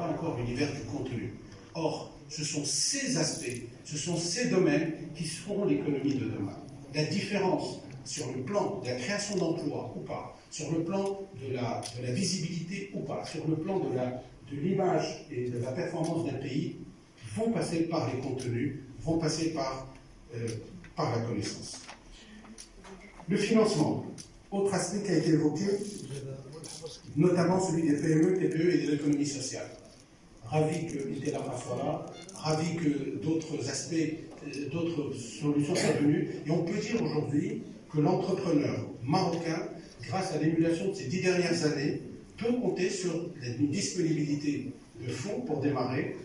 pas encore l'univers du contenu. Or, ce sont ces aspects, ce sont ces domaines qui seront l'économie de demain. La différence sur le plan de la création d'emplois ou pas, sur le plan de la visibilité ou pas, sur le plan de l'image et de la performance d'un pays, vont passer par les contenus, vont passer par la connaissance. Le financement, autre aspect qui a été évoqué, notamment celui des PME, TPE et de l'économie sociale. Ravi que Intelabra soit là, ravi que d'autres aspects, d'autres solutions soient venues. Et on peut dire aujourd'hui que l'entrepreneur marocain, grâce à l'émulation de ces 10 dernières années, peut compter sur une disponibilité de fonds pour démarrer,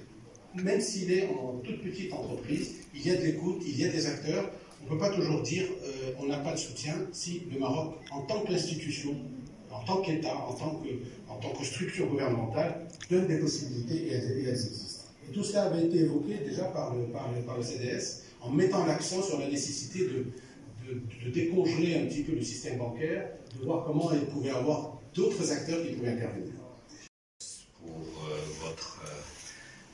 même s'il est en toute petite entreprise. Il y a de l'écoute, il y a des acteurs. On ne peut pas toujours dire on n'a pas de soutien si le Maroc, en tant qu'institution, en tant qu'État, en tant que structure gouvernementale, donne des possibilités et elles existent. Et tout cela avait été évoqué déjà par le CDS en mettant l'accent sur la nécessité de décongeler un petit peu le système bancaire, de voir comment il pouvait y avoir d'autres acteurs qui pouvaient intervenir. Pour votre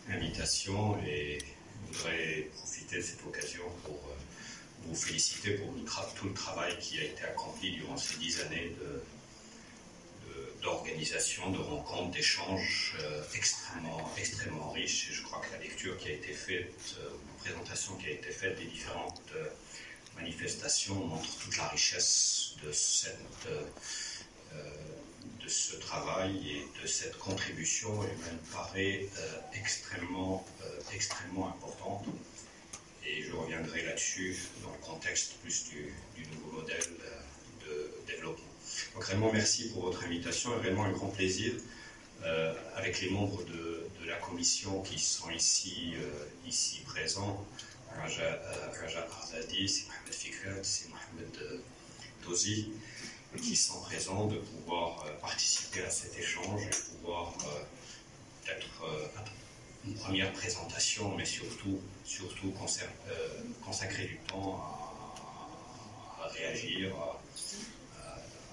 invitation, et je voudrais profiter de cette occasion pour vous féliciter pour tout le travail qui a été accompli durant ces 10 années d'organisation, de rencontres, d'échanges extrêmement riches. Et je crois que la lecture qui a été faite, la présentation qui a été faite des différentes manifestations montre toute la richesse de ce travail et de cette contribution, et me paraît extrêmement importante. Et je reviendrai là-dessus dans le contexte plus du nouveau modèle de développement. Donc réellement merci pour votre invitation, et réellement un grand plaisir avec les membres de la commission qui sont ici présents, Raja Arzadi, c'est Mohamed Fikret, c'est Mohamed Tozi, qui sont présents, de pouvoir participer à cet échange et pouvoir peut-être une première présentation, mais surtout consacrer du temps à réagir,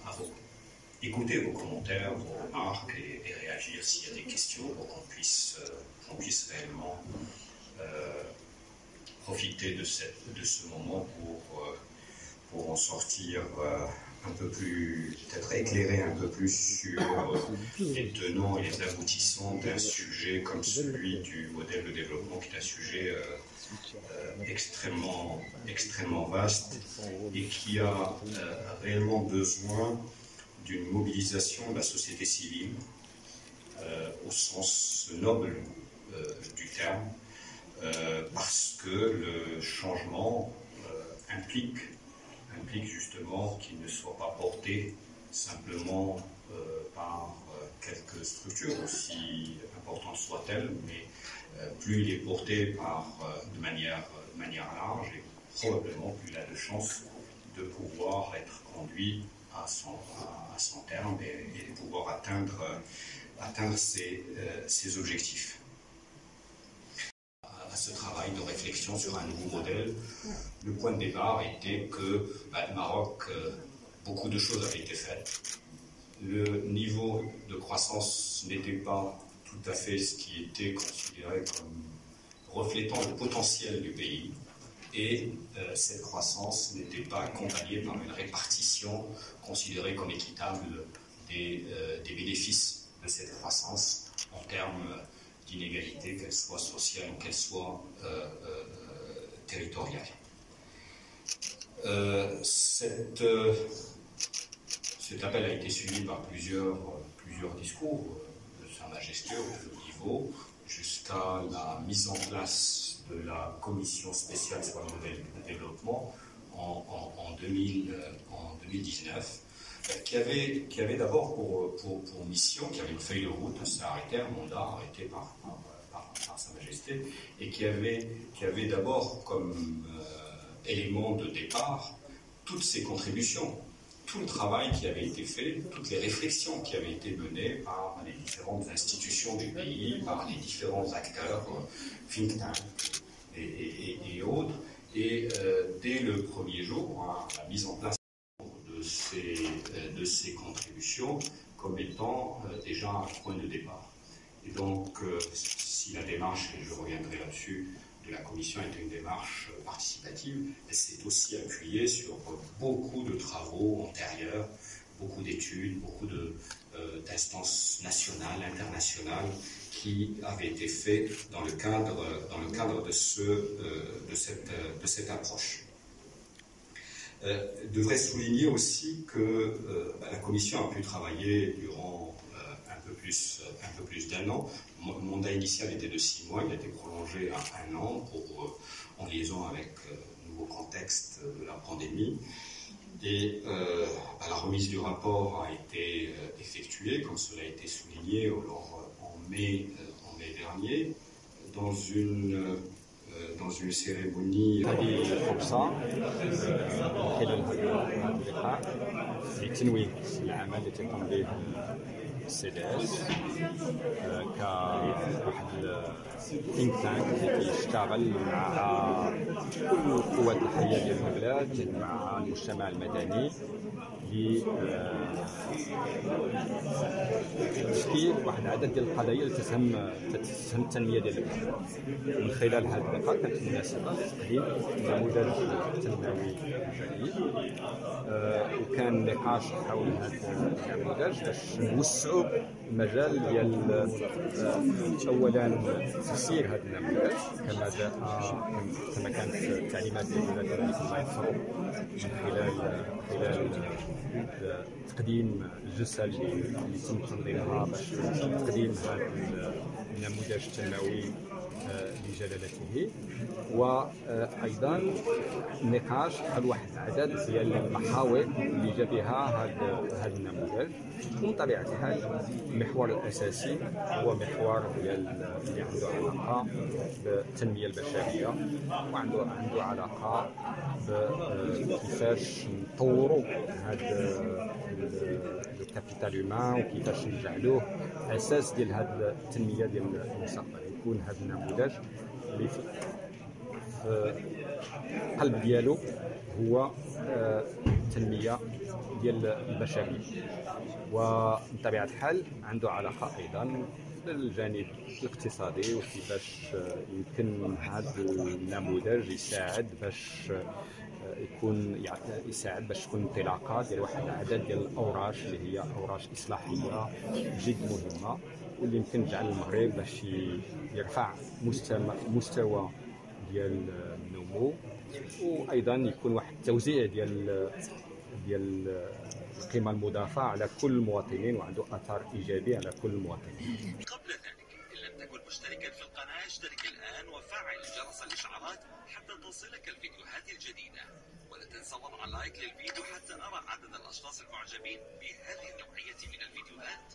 à écouter vos commentaires, vos remarques et réagir s'il y a des questions pour qu'on puisse réellement profiter de ce moment pour en sortir un peu plus, peut-être éclairer un peu plus sur les tenants et les aboutissants d'un sujet comme celui du modèle de développement, qui est un sujet extrêmement vaste et qui a réellement besoin d'une mobilisation de la société civile au sens noble du terme, parce que le changement implique justement qu'il ne soit pas porté simplement par quelques structures, aussi importantes soient-elles, mais plus il est porté de manière large, et probablement plus il a de chances de pouvoir être conduit à son terme et de pouvoir atteindre ses objectifs. À ce travail de réflexion sur un nouveau modèle, le point de départ était que le Maroc, beaucoup de choses avaient été faites. Le niveau de croissance n'était pas tout à fait ce qui était considéré comme reflétant le potentiel du pays, et cette croissance n'était pas accompagnée par une répartition considérée comme équitable des bénéfices de cette croissance en termes d'inégalité, qu'elle soit sociale ou qu'elle soit territoriale. Cet appel a été suivi par plusieurs discours de Sa Majesté au plus haut niveau, jusqu'à la mise en place de la commission spéciale sur le modèle de développement en 2019, qui avait d'abord pour mission, qui avait une feuille de route, ça arrêté, un mandat arrêté par Sa Majesté, et qui avait d'abord comme élément de départ toutes ces contributions, tout le travail qui avait été fait, toutes les réflexions qui avaient été menées par les différentes institutions du pays, par les différents acteurs, think tanks et autres. Et dès le premier jour, la mise en place de ces contributions comme étant déjà un point de départ. Et donc, si la démarche, et je reviendrai là-dessus, de la Commission est une démarche participative, elle s'est aussi appuyée sur beaucoup de travaux antérieurs, beaucoup d'études, beaucoup d'instances nationales, internationales, qui avaient été faits dans le cadre de cette approche. Je devrais souligner aussi que la Commission a pu travailler durant un peu plus d'1 an. Mon mandat initial était de 6 mois, il a été prolongé à 1 an en liaison avec le nouveau contexte de la pandémie. Et la remise du rapport a été effectuée, comme cela a été souligné en mai dernier, dans une cérémonie. هذه فرصة من خلال هذا اللقاء لتنويه العمل اللي تقوم به CDS كواحد think tank اللي كيشتغل مع كل القوات الحية ديال البلاد مع المجتمع المدني لتشكيل واحد العدد ديال القضايا اللي تسهم التنمية ديال البلاد. من خلال هذا اللقاء كانت مناسبة لتقديم نموذج تنموي جديد وكان نقاش حول هذا النموذج باش نوسعوا المجال ديال اولا تفسير هذا النموذج كما كانت التعليمات ديال الولايات المتحدة يفرضوا من خلال تقديم الجلسة اللي تم تنظيمها باش تقديم هذا النموذج التنموي لجلالته، وايضا النقاش حول واحد العدد ديال المحاور اللي جا بها هذا النموذج. ومن طبيعه الحال المحور الاساسي هو محور ديال اللي عنده علاقه بالتنميه البشريه وعنده علاقه بكيفاش نطوروا هذا الكابيتال هيومان وكيفاش نجعلوه اساس ديال هذه التنميه ديال المستقبل. يكون هذا النموذج اللي في القلب ديالو هو التنميه ديال البشريه، ومن طبيعه الحال عنده علاقه ايضا بالجانب الاقتصادي وكيفاش يمكن هذا النموذج يساعد باش تكون انطلاقه ديال واحد العدد ديال الاوراش اللي هي اوراش اصلاحيه جد مهمه واللي يمكن تجعل المغرب باش يرفع مستوى ديال النمو، وايضا يكون واحد التوزيع ديال القيمه المضافه على كل المواطنين وعنده اثر ايجابي على كل المواطنين. قبل ذلك ان لم تكن مشتركا في القناه اشترك الان وفعل جرس الاشعارات حتى تصلك الفيديوهات الجديده، ولا تنسى وضع لايك للفيديو حتى نرى عدد الاشخاص المعجبين بهذه النوعيه من الفيديوهات.